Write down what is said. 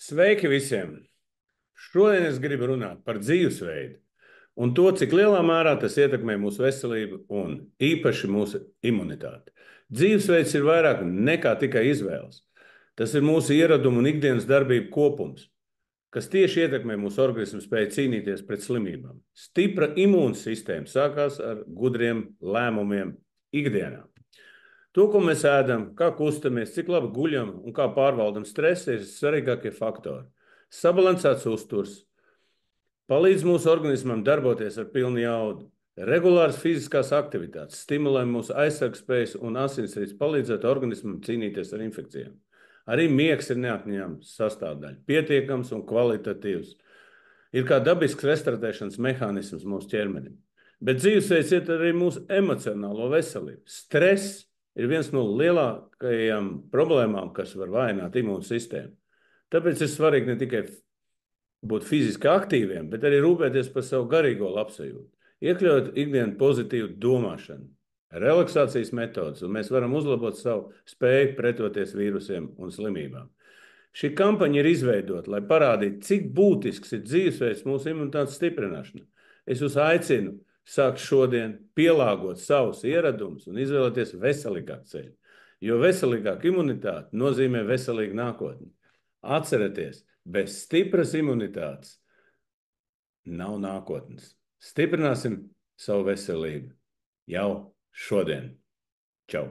Sveiki visiem! Šodien es gribu runāt par dzīvesveidu un to, cik lielā mērā tas ietekmē mūsu veselību un īpaši mūsu imunitāti. Dzīvesveids ir vairāk nekā tikai izvēles. Tas ir mūsu ieradumu un ikdienas darbību kopums, kas tieši ietekmē mūsu organismu spēju cīnīties pret slimībām. Stipra imūnsistēma sākās ar gudriem lēmumiem ikdienā. To, ko mēs ēdam, kā kustamies, cik labi guļam un kā pārvaldam stresu, ir svarīgākie faktori. Sabalansēts uzturs palīdz mūsu organismam darboties ar pilnu jaudu. Regulāras fiziskās aktivitātes stimulē mūsu aizsargspējas un asinsrites, palīdzot organismam cīnīties ar infekcijām. Arī miegs ir neatņemama sastāvdaļa, pietiekams un kvalitatīvs. Ir kā dabisks restartēšanas mehānisms mūsu ķermenim. Bet dzīvesveids ietver arī mūsu emocionālo veselību. Stress ir viens no lielākajām problēmām, kas var vājināt imūnsistēmu. Tāpēc ir svarīgi ne tikai būt fiziski aktīviem, bet arī rūpēties par savu garīgo labsajūtu. Iekļaut ikdienu pozitīvu domāšanu, relaksācijas metodas, un mēs varam uzlabot savu spēju pretoties vīrusiem un slimībām. Šī kampaņa ir izveidota, lai parādītu, cik būtisks ir dzīvesveids mūsu imunitātes stiprināšanai. Es jūs aicinu sākt šodien pielāgot savus ieradumus un izvēlēties veselīgāku ceļu, jo veselīgāka imunitāte nozīmē veselīgu nākotni. Atcerieties, bez stipras imunitātes nav nākotnes. Stiprināsim savu veselību jau šodien. Čau!